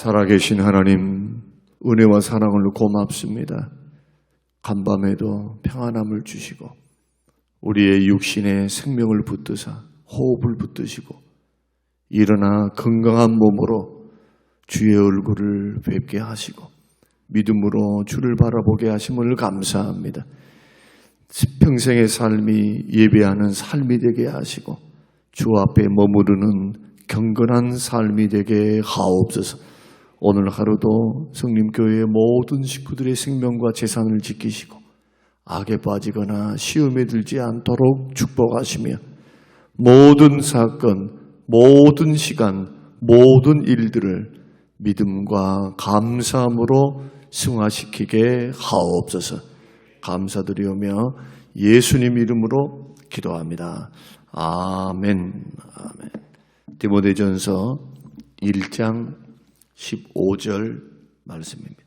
살아계신 하나님, 은혜와 사랑을 고맙습니다. 간밤에도 평안함을 주시고 우리의 육신에 생명을 붙드사 호흡을 붙드시고 일어나 건강한 몸으로 주의 얼굴을 뵙게 하시고 믿음으로 주를 바라보게 하심을 감사합니다. 평생의 삶이 예배하는 삶이 되게 하시고 주 앞에 머무르는 경건한 삶이 되게 하옵소서. 오늘 하루도 성림교회의 모든 식구들의 생명과 재산을 지키시고 악에 빠지거나 시험에 들지 않도록 축복하시며 모든 사건, 모든 시간, 모든 일들을 믿음과 감사함으로 승화시키게 하옵소서. 감사드리오며 예수님 이름으로 기도합니다. 아멘. 아멘. 디모데전서 1장 15절 말씀입니다.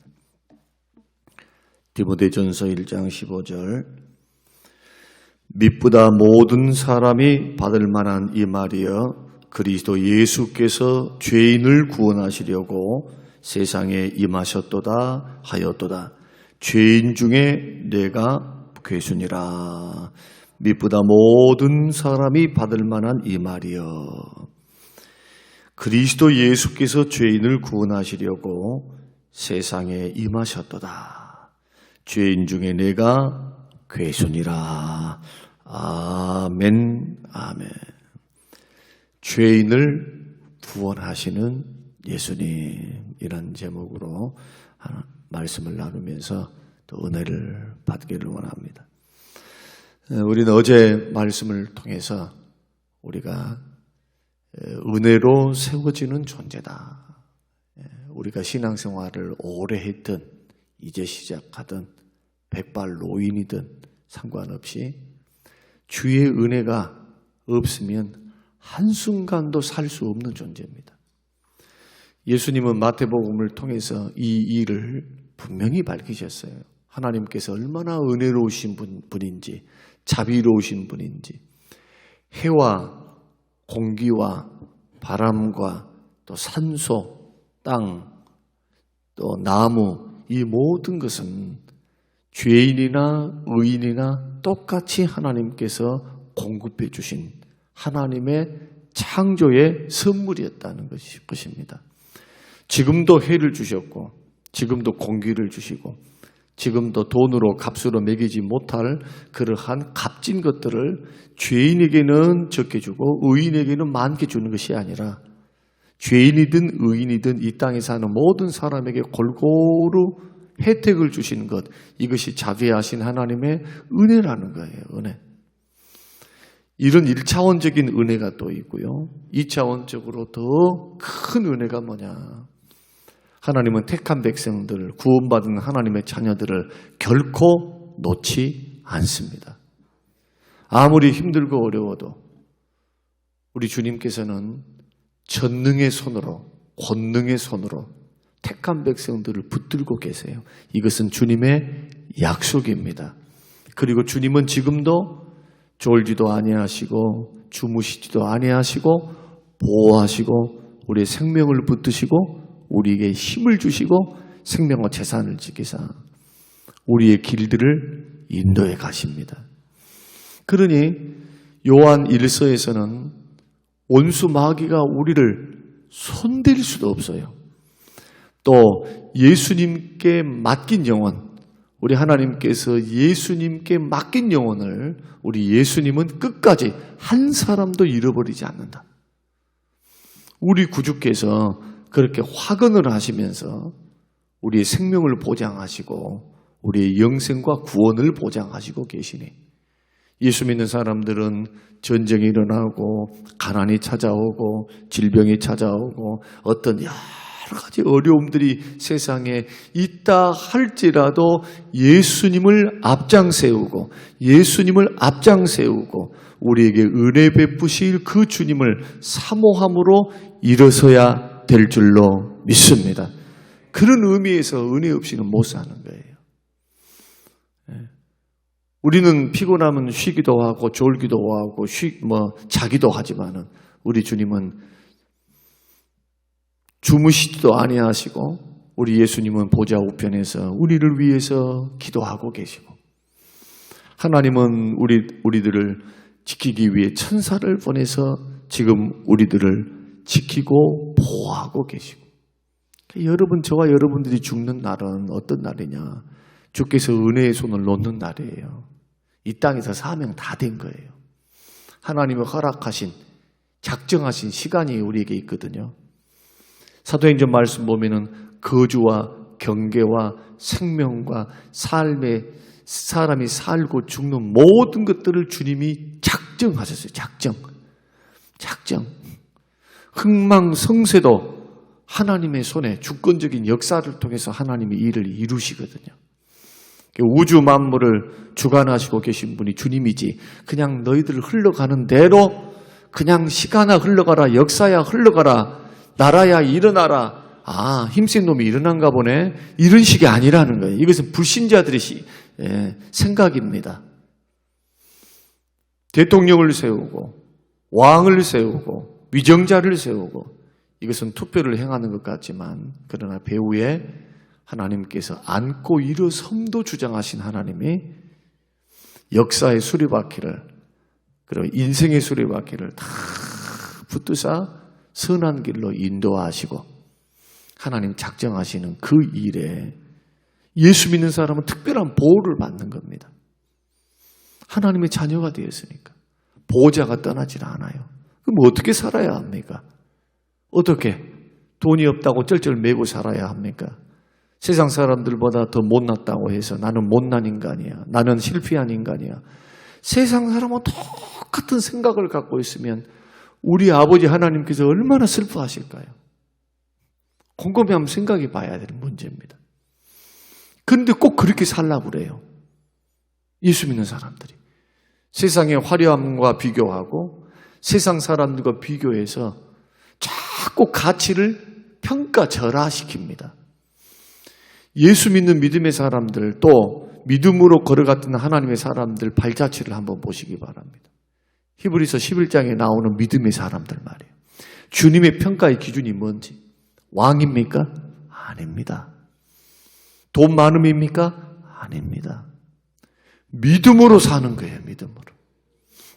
디모데전서 1장 15절. 믿보다 모든 사람이 받을 만한 이 말이여 그리스도 예수께서 죄인을 구원하시려고 세상에 임하셨도다 하였도다. 죄인 중에 내가 괴순이라. 믿보다 모든 사람이 받을 만한 이 말이여 그리스도 예수께서 죄인을 구원하시려고 세상에 임하셨도다. 죄인 중에 내가 괴순이라. 아멘. 아멘. 죄인을 구원하시는 예수님이란 제목으로 말씀을 나누면서 또 은혜를 받기를 원합니다. 우리는 어제 말씀을 통해서 우리가 은혜로 세워지는 존재다. 우리가 신앙생활을 오래 했든 이제 시작하든 백발 노인이든 상관없이 주의 은혜가 없으면 한순간도 살 수 없는 존재입니다. 예수님은 마태복음을 통해서 이 일을 분명히 밝히셨어요. 하나님께서 얼마나 은혜로우신 분인지, 자비로우신 분인지, 해와 공기와 바람과 또 산소, 땅, 또 나무, 이 모든 것은 죄인이나 의인이나 똑같이 하나님께서 공급해 주신 하나님의 창조의 선물이었다는 것입니다. 지금도 해를 주셨고 지금도 공기를 주시고 지금도 돈으로 값으로 매기지 못할 그러한 값진 것들을 죄인에게는 적게 주고 의인에게는 많게 주는 것이 아니라 죄인이든 의인이든 이 땅에 사는 모든 사람에게 골고루 혜택을 주시는 것, 이것이 자비하신 하나님의 은혜라는 거예요. 은혜. 이런 1차원적인 은혜가 또 있고요. 2차원적으로 더 큰 은혜가 뭐냐. 하나님은 택한 백성들, 구원받은 하나님의 자녀들을 결코 놓지 않습니다. 아무리 힘들고 어려워도 우리 주님께서는 전능의 손으로, 권능의 손으로 택한 백성들을 붙들고 계세요. 이것은 주님의 약속입니다. 그리고 주님은 지금도 졸지도 아니하시고 주무시지도 아니하시고 보호하시고 우리의 생명을 붙드시고 우리에게 힘을 주시고 생명과 재산을 지키사 우리의 길들을 인도해 가십니다. 그러니 요한 1서에서는 원수 마귀가 우리를 손댈 수도 없어요. 또 예수님께 맡긴 영혼, 우리 하나님께서 예수님께 맡긴 영혼을 우리 예수님은 끝까지 한 사람도 잃어버리지 않는다. 우리 구주께서 그렇게 화근을 하시면서 우리의 생명을 보장하시고 우리의 영생과 구원을 보장하시고 계시니 예수 믿는 사람들은 전쟁이 일어나고 가난이 찾아오고 질병이 찾아오고 어떤 여러 가지 어려움들이 세상에 있다 할지라도 예수님을 앞장세우고 예수님을 앞장세우고 우리에게 은혜 베푸실 그 주님을 사모함으로 일어서야 될 줄로 믿습니다. 그런 의미에서 은혜 없이는 못 사는 거예요. 우리는 피곤하면 쉬기도 하고 졸기도 하고 자기도 하지만은 우리 주님은 주무시지도 아니하시고 우리 예수님은 보좌 우편에서 우리를 위해서 기도하고 계시고 하나님은 우리들을 지키기 위해 천사를 보내서 지금 우리들을 지키고 보호하고 계시고 여러분, 저와 여러분들이 죽는 날은 어떤 날이냐? 주께서 은혜의 손을 놓는 날이에요. 이 땅에서 사명 다 된 거예요. 하나님이 허락하신 작정하신 시간이 우리에게 있거든요. 사도행전 말씀 보면은 거주와 경계와 생명과 삶의 사람이 살고 죽는 모든 것들을 주님이 작정하셨어요. 작정. 흥망성쇠도 하나님의 손에 주권적인 역사를 통해서 하나님이 일을 이루시거든요. 우주 만물을 주관하시고 계신 분이 주님이지 그냥 너희들 흘러가는 대로 그냥 시간아 흘러가라, 역사야 흘러가라, 나라야 일어나라, 힘센 놈이 일어난가 보네, 이런 식이 아니라는 거예요. 이것은 불신자들의 생각입니다. 대통령을 세우고 왕을 세우고 위정자를 세우고 이것은 투표를 행하는 것 같지만 그러나 배후에 하나님께서 안고 일어섬도 주장하신 하나님이 역사의 수레바퀴를 그리고 인생의 수레바퀴를 다 붙드사 선한 길로 인도하시고 하나님 작정하시는 그 일에 예수 믿는 사람은 특별한 보호를 받는 겁니다. 하나님의 자녀가 되었으니까 보호자가 떠나질 않아요. 그럼 어떻게 살아야 합니까? 어떻게? 돈이 없다고 쩔쩔매고 살아야 합니까? 세상 사람들보다 더 못났다고 해서 나는 못난 인간이야, 나는 실패한 인간이야. 세상 사람은 똑같은 생각을 갖고 있으면 우리 아버지 하나님께서 얼마나 슬퍼하실까요? 곰곰이 한번 생각해 봐야 되는 문제입니다. 그런데 꼭 그렇게 살라고 그래요. 예수 믿는 사람들이. 세상의 화려함과 비교하고 세상 사람들과 비교해서 자꾸 가치를 평가절하시킵니다. 예수 믿는 믿음의 사람들 또 믿음으로 걸어갔던 하나님의 사람들 발자취를 한번 보시기 바랍니다. 히브리서 11장에 나오는 믿음의 사람들 말이에요. 주님의 평가의 기준이 뭔지. 왕입니까? 아닙니다. 돈 많음입니까? 아닙니다. 믿음으로 사는 거예요.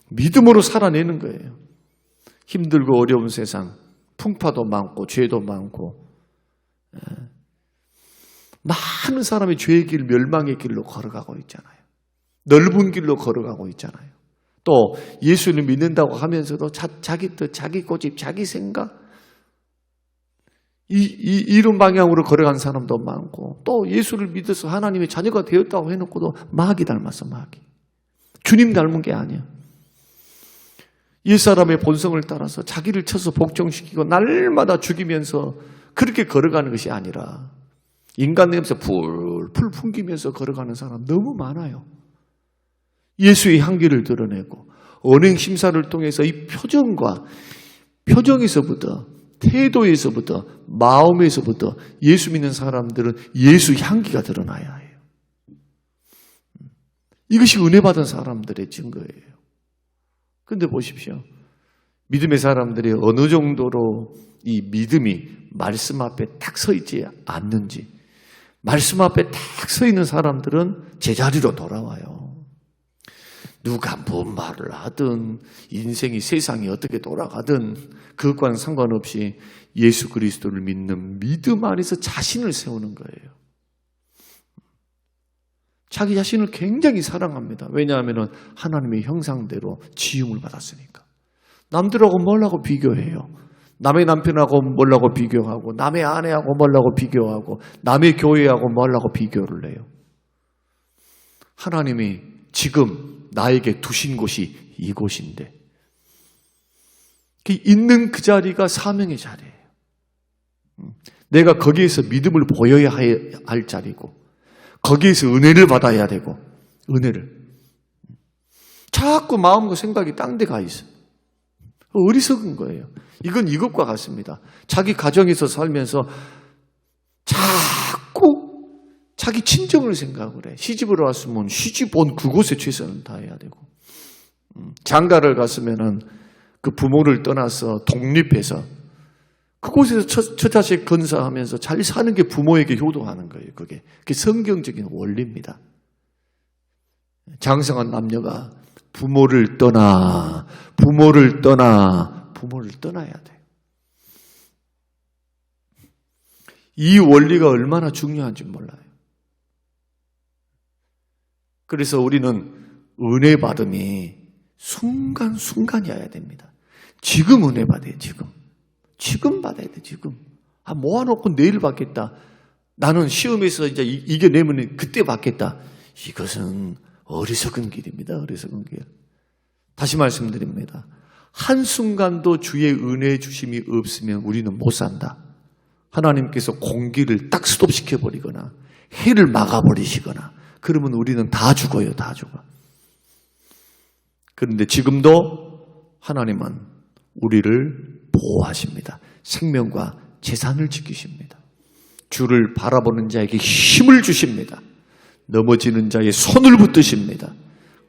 믿음으로 살아내는 거예요. 힘들고 어려운 세상, 풍파도 많고 죄도 많고 많은 사람이 죄의 길, 멸망의 길로 걸어가고 있잖아요. 넓은 길로 걸어가고 있잖아요. 또 예수를 믿는다고 하면서도 자기 뜻, 자기 고집, 자기 생각 이런 방향으로 걸어간 사람도 많고 또 예수를 믿어서 하나님의 자녀가 되었다고 해놓고도 마귀 닮았어. 마귀. 주님 닮은 게 아니야. 옛사람의 본성을 따라서 자기를 쳐서 복종시키고 날마다 죽이면서 그렇게 걸어가는 것이 아니라 인간 냄새 풀풀 풍기면서 걸어가는 사람 너무 많아요. 예수의 향기를 드러내고 언행 심사를 통해서 이 표정에서부터 태도에서부터 마음에서부터 예수 믿는 사람들은 예수 향기가 드러나야 해요. 이것이 은혜 받은 사람들의 증거예요. 그런데 보십시오. 믿음의 사람들이 어느 정도로 이 믿음이 말씀 앞에 딱 서 있지 않는지, 말씀 앞에 딱 서 있는 사람들은 제자리로 돌아와요. 누가 뭔 말을 하든 인생이 세상이 어떻게 돌아가든 그것과는 상관없이 예수 그리스도를 믿는 믿음 안에서 자신을 세우는 거예요. 자기 자신을 굉장히 사랑합니다. 왜냐하면 하나님의 형상대로 지음을 받았으니까. 남들하고 뭐라고 비교해요? 남의 남편하고 뭐라고 비교하고 남의 아내하고 뭐라고 비교하고 남의 교회하고 뭐라고 비교를 해요? 하나님이 지금 나에게 두신 곳이 이곳인데 있는 그 자리가 사명의 자리예요. 내가 거기에서 믿음을 보여야 할 자리고 거기에서 은혜를 받아야 되고 은혜를 자꾸 마음과 생각이 딴 데 가 있어요. 어리석은 거예요. 이건 이것과 같습니다. 자기 가정에서 살면서 자꾸 자기 친정을 생각을 해. 시집을 왔으면 시집 온 그곳에 최선을 다해야 되고 장가를 갔으면은 그 부모를 떠나서 독립해서 그곳에서 첫 자식 건사하면서 잘 사는 게 부모에게 효도하는 거예요. 그게 성경적인 원리입니다. 장성한 남녀가 부모를 떠나야 돼. 이 원리가 얼마나 중요한지 몰라요. 그래서 우리는 은혜 받음이 순간순간이어야 됩니다. 지금 은혜 받아요, 지금 받아야 돼, 지금. 모아놓고 내일 받겠다. 나는 시험에서 이제 이겨내면 그때 받겠다. 이것은 어리석은 길입니다, 어리석은 길. 다시 말씀드립니다. 한순간도 주의 은혜의 주심이 없으면 우리는 못 산다. 하나님께서 공기를 딱 스톱시켜버리거나 해를 막아버리시거나 그러면 우리는 다 죽어요, 다 죽어. 그런데 지금도 하나님은 우리를 보호하십니다. 생명과 재산을 지키십니다. 주를 바라보는 자에게 힘을 주십니다. 넘어지는 자의 손을 붙드십니다.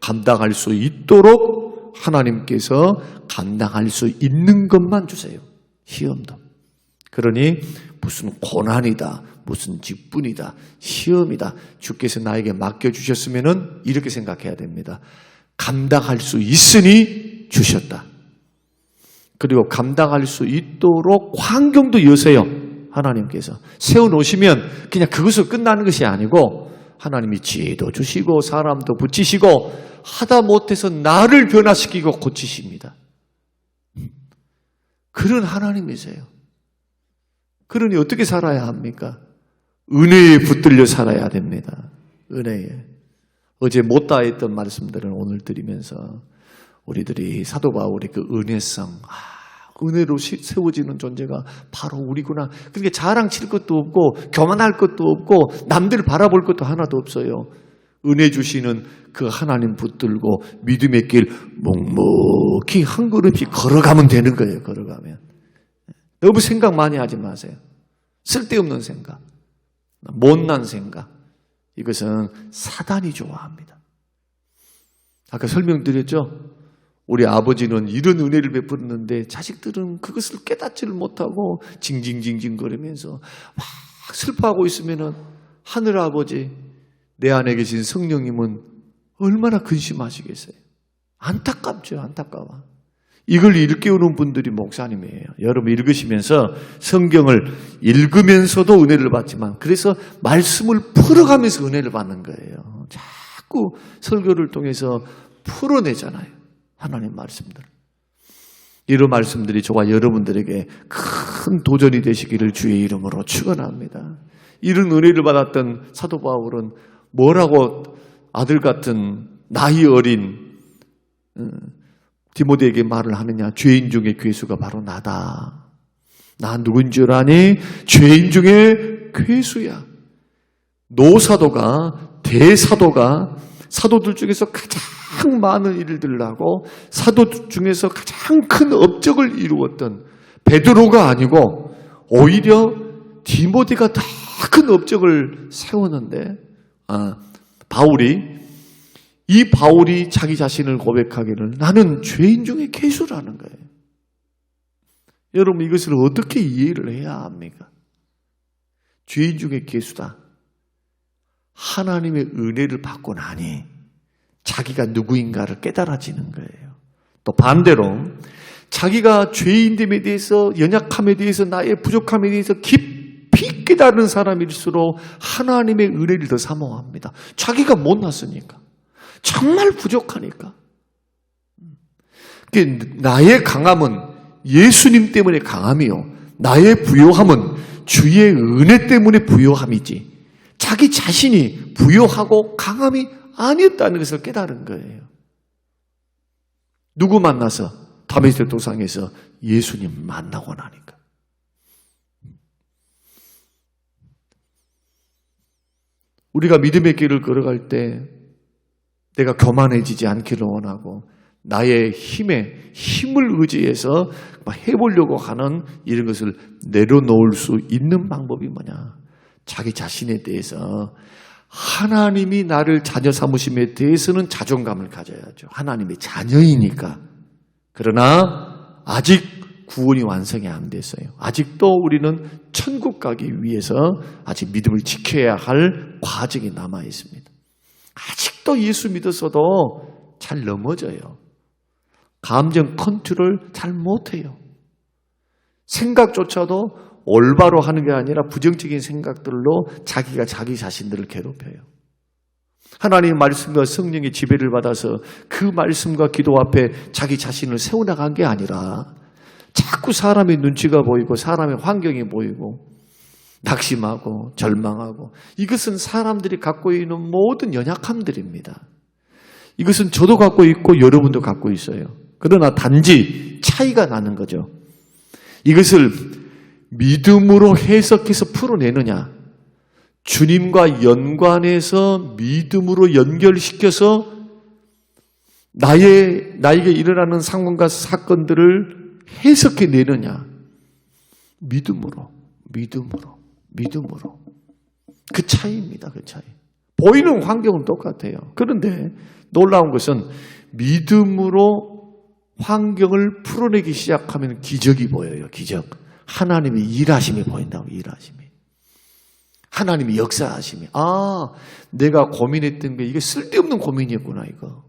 감당할 수 있도록 하나님께서 감당할 수 있는 것만 주세요. 시험도. 그러니 무슨 고난이다, 무슨 직분이다, 시험이다 주께서 나에게 맡겨주셨으면 이렇게 생각해야 됩니다. 감당할 수 있으니 주셨다. 그리고 감당할 수 있도록 환경도 여세요. 하나님께서 세워놓으시면 그냥 그것으로 끝나는 것이 아니고 하나님이 지혜도 주시고 사람도 붙이시고 하다 못해서 나를 변화시키고 고치십니다. 그런 하나님이세요. 그러니 어떻게 살아야 합니까? 은혜에 붙들려 살아야 됩니다. 은혜에. 어제 못다 했던 말씀들을 오늘 드리면서 우리들이 사도 바울의 그 은혜성, 은혜로 세워지는 존재가 바로 우리구나. 그렇게 자랑칠 것도 없고 교만할 것도 없고 남들 바라볼 것도 하나도 없어요. 은혜 주시는 그 하나님 붙들고 믿음의 길 묵묵히 한 걸음씩 걸어가면 되는 거예요. 걸어가면. 너무 생각 많이 하지 마세요. 쓸데없는 생각, 못난 생각. 이것은 사단이 좋아합니다. 아까 설명드렸죠? 우리 아버지는 이런 은혜를 베풀었는데 자식들은 그것을 깨닫지를 못하고 징징징징거리면서 막 슬퍼하고 있으면은 하늘아버지, 내 안에 계신 성령님은 얼마나 근심하시겠어요? 안타깝죠, 안타까워. 이걸 일깨우는 분들이 목사님이에요. 여러분 읽으시면서 성경을 읽으면서도 은혜를 받지만 그래서 말씀을 풀어가면서 은혜를 받는 거예요. 자꾸 설교를 통해서 풀어내잖아요. 하나님 말씀들. 이런 말씀들이 저와 여러분들에게 큰 도전이 되시기를 주의 이름으로 축원합니다. 이런 은혜를 받았던 사도 바울은 뭐라고 아들 같은 나이 어린 디모데에게 말을 하느냐. 죄인 중에 괴수가 바로 나다. 나 누군 줄 아니? 죄인 중에 괴수야. 노사도가 대사도가 사도들 중에서 가장 많은 일들을 하고 사도들 중에서 가장 큰 업적을 이루었던 베드로가 아니고 오히려 디모데가 더 큰 업적을 세웠는데 바울이 자기 자신을 고백하기를 나는 죄인 중에 괴수라는 거예요. 여러분 이것을 어떻게 이해를 해야 합니까? 죄인 중에 괴수다. 하나님의 은혜를 받고 나니 자기가 누구인가를 깨달아지는 거예요. 또 반대로 자기가 죄인됨에 대해서 연약함에 대해서 나의 부족함에 대해서 깊이 깨달은 사람일수록 하나님의 은혜를 더 사모합니다. 자기가 못났으니까. 정말 부족하니까. 나의 강함은 예수님 때문에 강함이요. 나의 부요함은 주의 은혜 때문에 부요함이지. 자기 자신이 부요하고 강함이 아니었다는 것을 깨달은 거예요. 누구 만나서? 다메섹 도상에서 예수님 만나고 나니까. 우리가 믿음의 길을 걸어갈 때 내가 교만해지지 않기를 원하고 나의 힘을 의지해서 해보려고 하는 이런 것을 내려놓을 수 있는 방법이 뭐냐? 자기 자신에 대해서 하나님이 나를 자녀 삼으심에 대해서는 자존감을 가져야죠. 하나님의 자녀이니까. 그러나 아직 구원이 완성이 안 됐어요. 아직도 우리는 천국 가기 위해서 아직 믿음을 지켜야 할 과정이 남아 있습니다. 아직도 예수 믿었어도 잘 넘어져요. 감정 컨트롤 잘 못해요. 생각조차도 올바로 하는 게 아니라 부정적인 생각들로 자기가 자기 자신들을 괴롭혀요. 하나님의 말씀과 성령의 지배를 받아서 그 말씀과 기도 앞에 자기 자신을 세워나간 게 아니라 자꾸 사람의 눈치가 보이고 사람의 환경이 보이고 낙심하고 절망하고, 이것은 사람들이 갖고 있는 모든 연약함들입니다. 이것은 저도 갖고 있고 여러분도 갖고 있어요. 그러나 단지 차이가 나는 거죠. 이것을 믿음으로 해석해서 풀어내느냐, 주님과 연관해서 믿음으로 연결시켜서 나에게 일어나는 상황과 사건들을 해석해내느냐, 믿음으로. 그 차이입니다. 그 차이. 보이는 환경은 똑같아요. 그런데 놀라운 것은 믿음으로 환경을 풀어내기 시작하면 기적이 보여요. 기적. 하나님의 일하심이 보인다고. 일하심이. 하나님의 역사하심이. 내가 고민했던 게 이게 쓸데없는 고민이었구나 이거.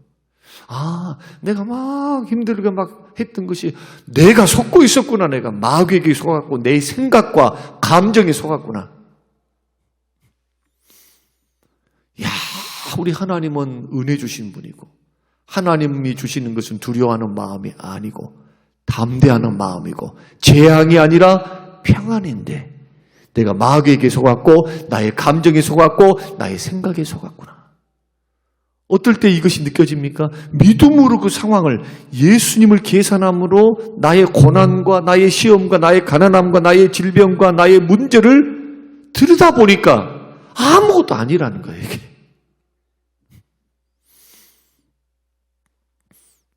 내가 막 힘들게 막 했던 것이 내가 속고 있었구나. 내가 마귀에게 속았고 내 생각과 감정에 속았구나. 우리 하나님은 은혜 주신 분이고, 하나님이 주시는 것은 두려워하는 마음이 아니고 담대하는 마음이고 재앙이 아니라 평안인데 내가 마귀에게 속았고 나의 감정에 속았고 나의 생각에 속았구나. 어떨 때 이것이 느껴집니까? 믿음으로 그 상황을, 예수님을 계산함으로 나의 고난과 나의 시험과 나의 가난함과 나의 질병과 나의 문제를 들여다보니까 아무것도 아니라는 거예요. 이게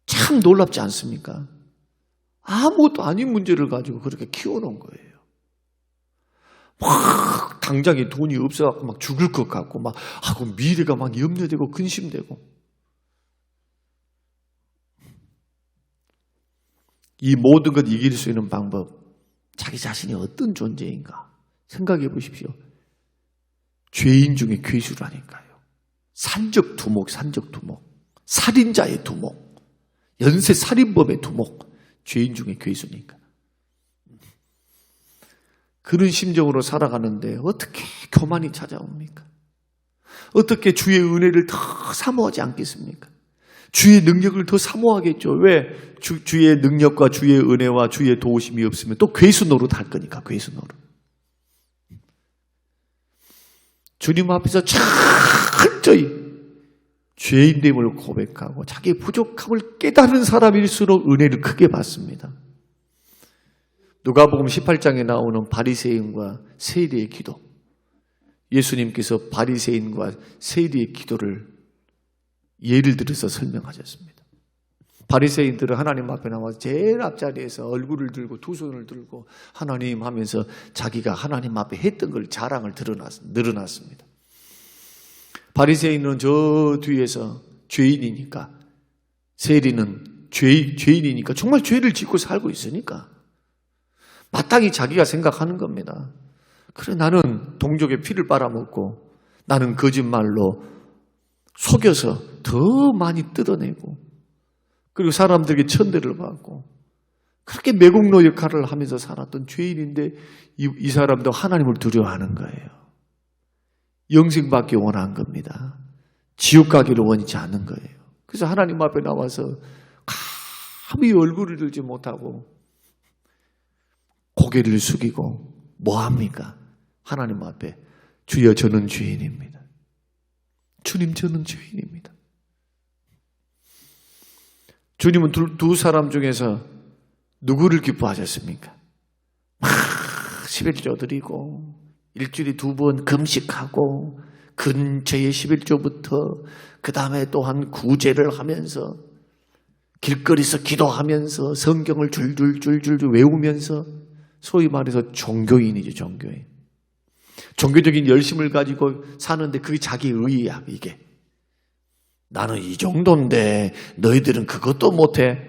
참 놀랍지 않습니까? 아무것도 아닌 문제를 가지고 그렇게 키워놓은 거예요. 막 당장에 돈이 없어갖고 막 죽을 것 같고 막 미래가 막 염려되고 근심되고. 이 모든 것 이길 수 있는 방법, 자기 자신이 어떤 존재인가 생각해 보십시오. 죄인 중에 괴수라니까요. 산적 두목, 살인자의 두목, 연쇄 살인범의 두목, 죄인 중에 괴수니까. 그런 심정으로 살아가는데 어떻게 교만이 찾아옵니까? 어떻게 주의 은혜를 더 사모하지 않겠습니까? 주의 능력을 더 사모하겠죠. 왜? 주의 능력과 주의 은혜와 주의 도우심이 없으면 또 괴수 노릇 할 거니까. 괴수 노릇. 주님 앞에서 철저히 죄인됨을 고백하고 자기의 부족함을 깨달은 사람일수록 은혜를 크게 받습니다. 누가복음 18장에 나오는 바리새인과 세리의 기도. 예수님께서 바리새인과 세리의 기도를 예를 들어서 설명하셨습니다. 바리새인들은 하나님 앞에 나와서 제일 앞자리에서 얼굴을 들고 두 손을 들고 하나님 하면서 자기가 하나님 앞에 했던 걸 자랑을 늘어놨습니다. 바리새인은 저 뒤에서 죄인이니까, 세리는 죄인이니까 정말 죄를 짓고 살고 있으니까 마땅히 자기가 생각하는 겁니다. 그래, 나는 동족의 피를 빨아먹고 나는 거짓말로 속여서 더 많이 뜯어내고 그리고 사람들에게 천대를 받고 그렇게 매국노 역할을 하면서 살았던 죄인인데 이 사람도 하나님을 두려워하는 거예요. 영생받기 원한 겁니다. 지옥 가기를 원치 않는 거예요. 그래서 하나님 앞에 나와서 감히 얼굴을 들지 못하고 고개를 숙이고 뭐합니까? 하나님 앞에 주여 저는 죄인입니다. 주님 저는 죄인입니다. 주님은 두 사람 중에서 누구를 기뻐하셨습니까? 11조 드리고 일주일에 2번 금식하고 근처의 11조부터 그 다음에 또한 구제를 하면서 길거리에서 기도하면서 성경을 줄줄 외우면서 소위 말해서 종교인이죠. 종교인. 종교적인 열심을 가지고 사는데 그게 자기 의의야. 이게 나는 이 정도인데 너희들은 그것도 못해.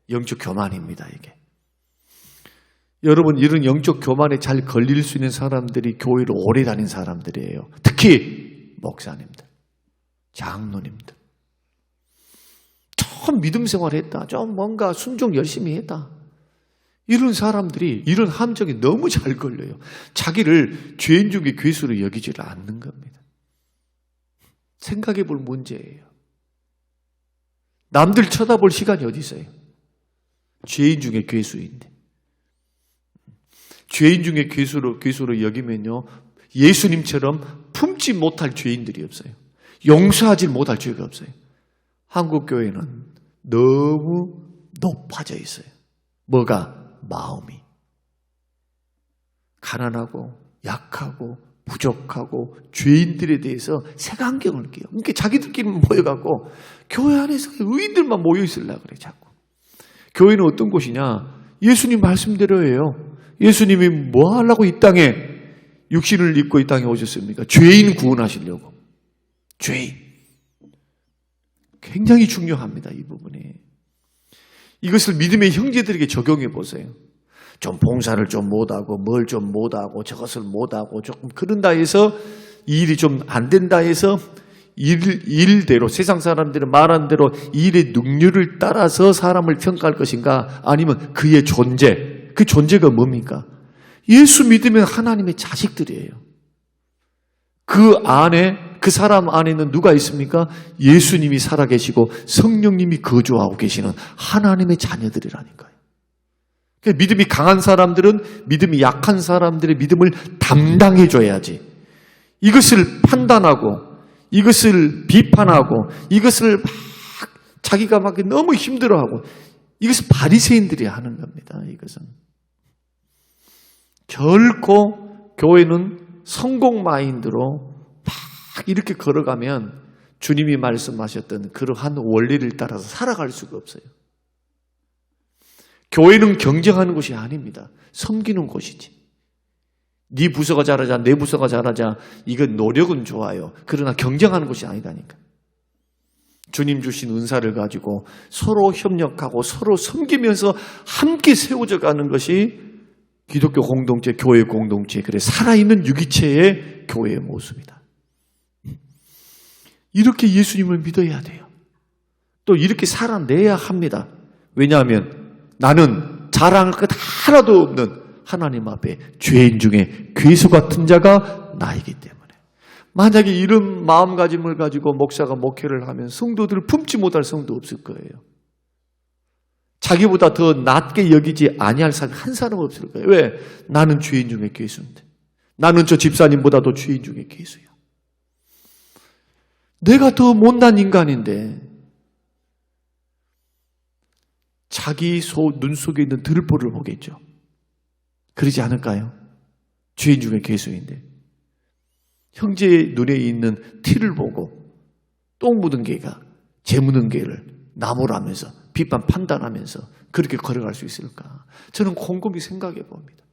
영적 교만입니다. 이게 여러분, 이런 영적 교만에 잘 걸릴 수 있는 사람들이 교회를 오래 다닌 사람들이에요. 특히 목사님들, 장로님들. 좀 믿음 생활했다. 좀 뭔가 순종 열심히 했다. 이런 사람들이 이런 함정에 너무 잘 걸려요. 자기를 죄인 중에 괴수로 여기지를 않는 겁니다. 생각해 볼 문제예요. 남들 쳐다볼 시간이 어디 있어요? 죄인 중에 괴수인데. 죄인 중에 괴수로 여기면요, 예수님처럼 품지 못할 죄인들이 없어요. 용서하지 못할 죄가 없어요. 한국 교회는 너무 높아져 있어요. 뭐가? 마음이. 가난하고 약하고 부족하고 죄인들에 대해서 색안경을 끼요. 그러니까 자기들끼리 모여갖고 교회 안에서 의인들만 모여 있으려고 그래, 자꾸. 교회는 어떤 곳이냐? 예수님 말씀대로예요. 예수님이 뭐 하려고 이 땅에 육신을 입고 이 땅에 오셨습니까? 죄인 구원하시려고. 죄인. 굉장히 중요합니다, 이 부분이. 이것을 믿음의 형제들에게 적용해 보세요. 좀 봉사를 좀 못하고 뭘 좀 못하고 저것을 못하고 조금 그런다 해서 일이 좀 안 된다 해서 일대로, 세상 사람들은 말한 대로 일의 능률을 따라서 사람을 평가할 것인가? 아니면 그의 존재, 그 존재가 뭡니까? 예수 믿으면 하나님의 자식들이에요. 그 안에, 그 사람 안에는 누가 있습니까? 예수님이 살아계시고 성령님이 거주하고 계시는 하나님의 자녀들이라니까요. 믿음이 강한 사람들은 믿음이 약한 사람들의 믿음을 담당해줘야지. 이것을 판단하고 이것을 비판하고 이것을 막 자기가 막 너무 힘들어하고 이것은 바리새인들이 하는 겁니다. 이것은 결코 교회는 성공 마인드로 막 이렇게 걸어가면 주님이 말씀하셨던 그러한 원리를 따라서 살아갈 수가 없어요. 교회는 경쟁하는 곳이 아닙니다. 섬기는 곳이지. 네 부서가 잘하자, 내 부서가 잘하자, 이건 노력은 좋아요. 그러나 경쟁하는 곳이 아니다니까. 주님 주신 은사를 가지고 서로 협력하고 서로 섬기면서 함께 세워져 가는 것이 기독교 공동체, 교회 공동체, 그래 살아있는 유기체의 교회의 모습이다. 이렇게 예수님을 믿어야 돼요. 또 이렇게 살아내야 합니다. 왜냐하면 나는 자랑할 것 하나도 없는 하나님 앞에 죄인 중에 괴수 같은 자가 나이기 때문에. 만약에 이런 마음가짐을 가지고 목사가 목회를 하면 성도들을 품지 못할 성도 없을 거예요. 자기보다 더 낮게 여기지 아니할 사람이 한 사람 없을 거예요. 왜? 나는 죄인 중에 괴수인데. 나는 저 집사님보다도 죄인 중에 괴수야. 내가 더 못난 인간인데 자기 눈 속에 있는 들보를 보겠죠. 그러지 않을까요? 죄인 중에 괴수인데. 형제의 눈에 있는 티를 보고 똥 묻은 개가 재 묻은 개를 나무라면서 비판 판단하면서 그렇게 걸어갈 수 있을까? 저는 곰곰이 생각해 봅니다.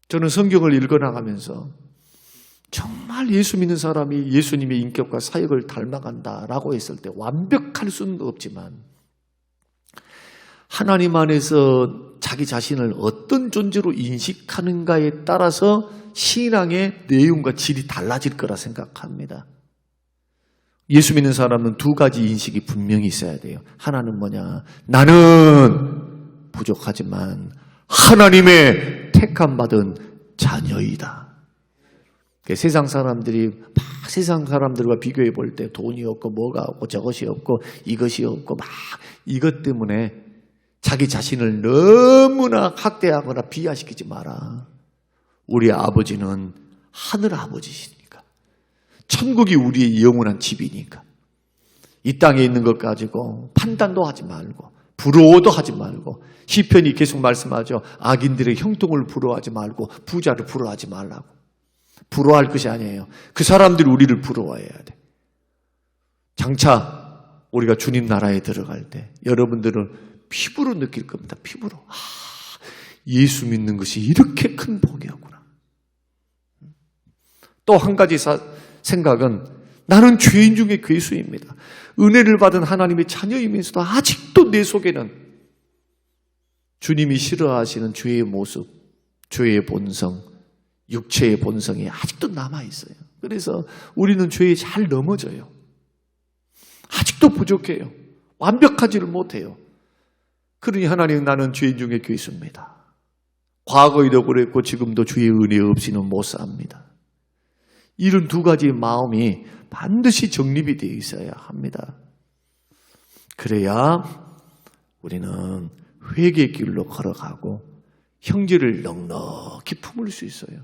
저는 성경을 읽어나가면서 정말 예수 믿는 사람이 예수님의 인격과 사역을 닮아간다라고 했을 때 완벽할 수는 없지만 하나님 안에서 자기 자신을 어떤 존재로 인식하는가에 따라서 신앙의 내용과 질이 달라질 거라 생각합니다. 예수 믿는 사람은 두 가지 인식이 분명히 있어야 돼요. 하나는 뭐냐? 나는 부족하지만 하나님의 택함받은 자녀이다. 세상 사람들이 막 세상 사람들과 비교해 볼 때 돈이 없고 뭐가 없고 저것이 없고 이것이 없고 막 이것 때문에 자기 자신을 너무나 학대하거나 비하시키지 마라. 우리 아버지는 하늘 아버지시니까. 천국이 우리의 영원한 집이니까. 이 땅에 있는 것 가지고 판단도 하지 말고 부러워도 하지 말고 시편이 계속 말씀하죠. 악인들의 형통을 부러워하지 말고 부자를 부러워하지 말라고. 부러워할 것이 아니에요. 그 사람들이 우리를 부러워해야 돼. 장차 우리가 주님 나라에 들어갈 때 여러분들은 피부로 느낄 겁니다. 피부로. 예수 믿는 것이 이렇게 큰 복이었구나. 또 한 가지 생각은 나는 죄인 중에 괴수입니다. 은혜를 받은 하나님의 자녀이면서도 아직도 내 속에는 주님이 싫어하시는 죄의 모습, 죄의 본성, 육체의 본성이 아직도 남아있어요. 그래서 우리는 죄에 잘 넘어져요. 아직도 부족해요. 완벽하지를 못해요. 그러니 하나님, 나는 죄인 중에 괴수입니다. 과거에도 그랬고 지금도 주의 은혜 없이는 못 삽니다. 이런 두 가지의 마음이 반드시 정립이 되어 있어야 합니다. 그래야 우리는 회개의 길로 걸어가고 형제를 넉넉히 품을 수 있어요.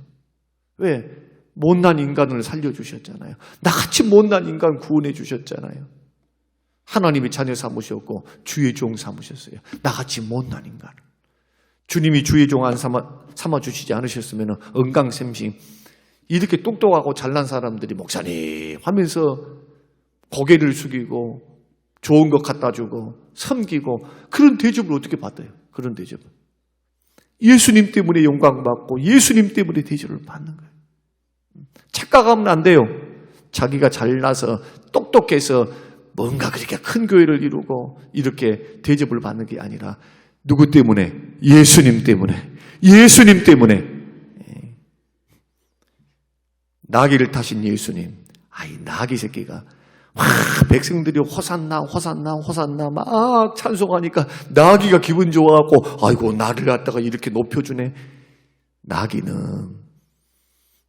왜? 못난 인간을 살려주셨잖아요. 나같이 못난 인간 구원해 주셨잖아요. 하나님이 자녀 삼으셨고 주의 종 삼으셨어요. 나같이 못난 인간. 주님이 주의 종 안 삼아주시지 않으셨으면 은강샘심 이렇게 똑똑하고 잘난 사람들이 목사님 하면서 고개를 숙이고 좋은 것 갖다 주고 섬기고 그런 대접을 어떻게 받아요? 그런 대접을. 예수님 때문에 영광받고 예수님 때문에 대접을 받는 거예요. 착각하면 안 돼요. 자기가 잘나서 똑똑해서 뭔가 그렇게 큰 교회를 이루고 이렇게 대접을 받는 게 아니라 누구 때문에? 예수님 때문에. 예수님 때문에. 나귀를 타신 예수님. 아이 나귀 새끼가 와, 백성들이 호산나 호산나 호산나 막 찬송하니까 나귀가 기분 좋아하고 아이고 나를 갖다가 이렇게 높여주네. 나귀는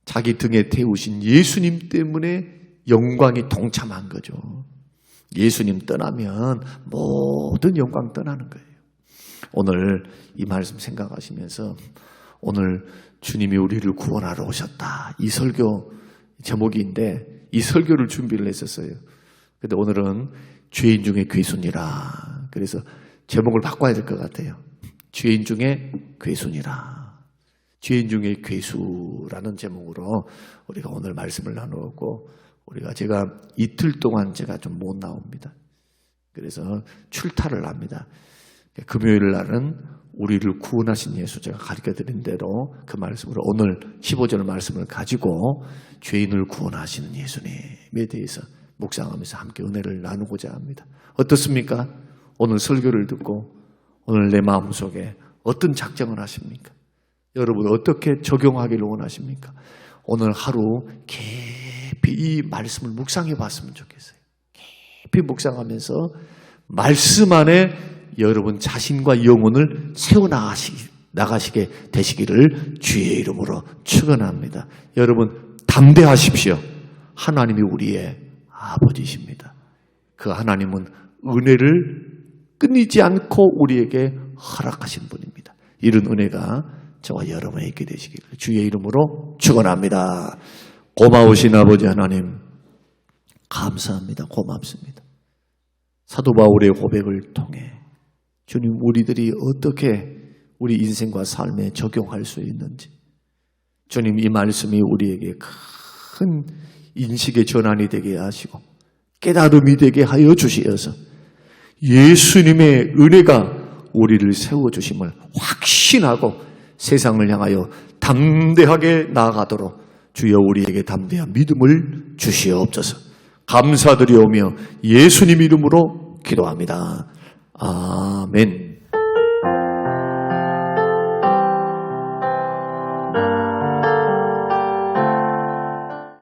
자기 등에 태우신 예수님 때문에 영광이 동참한 거죠. 예수님 떠나면 모든 영광 떠나는 거예요. 오늘 이 말씀 생각하시면서 오늘 주님이 우리를 구원하러 오셨다. 이 설교 제목인데 이 설교를 준비를 했었어요. 근데 오늘은 죄인 중에 괴순이라. 그래서 제목을 바꿔야 될 것 같아요. 죄인 중에 괴순이라. 죄인 중에 괴수라는 제목으로 우리가 오늘 말씀을 나누었고 제가 이틀 동안 제가 좀 못 나옵니다. 그래서 출타를 합니다. 금요일 날은 우리를 구원하신 예수 제가 가르쳐드린 대로 그 말씀으로 오늘 15절 말씀을 가지고 죄인을 구원하시는 예수님에 대해서 묵상하면서 함께 은혜를 나누고자 합니다. 어떻습니까? 오늘 설교를 듣고 오늘 내 마음속에 어떤 작정을 하십니까? 여러분 어떻게 적용하기를 원하십니까? 오늘 하루 깊이 이 말씀을 묵상해 봤으면 좋겠어요. 깊이 묵상하면서 말씀 안에 여러분 자신과 영혼을 세워나가시게 되시기를 주의 이름으로 축원합니다. 여러분 담대하십시오. 하나님이 우리의 아버지십니다. 그 하나님은 은혜를 끊이지 않고 우리에게 허락하신 분입니다. 이런 은혜가 저와 여러분에게 있게 되시기를 주의 이름으로 축원합니다. 고마우신 아버지 하나님 감사합니다. 고맙습니다. 사도 바울의 고백을 통해 주님 우리들이 어떻게 우리 인생과 삶에 적용할 수 있는지 주님 이 말씀이 우리에게 큰 인식의 전환이 되게 하시고 깨달음이 되게 하여 주시어서 예수님의 은혜가 우리를 세워주심을 확신하고 세상을 향하여 담대하게 나아가도록 주여 우리에게 담대한 믿음을 주시옵소서. 감사드리오며 예수님 이름으로 기도합니다. 아멘.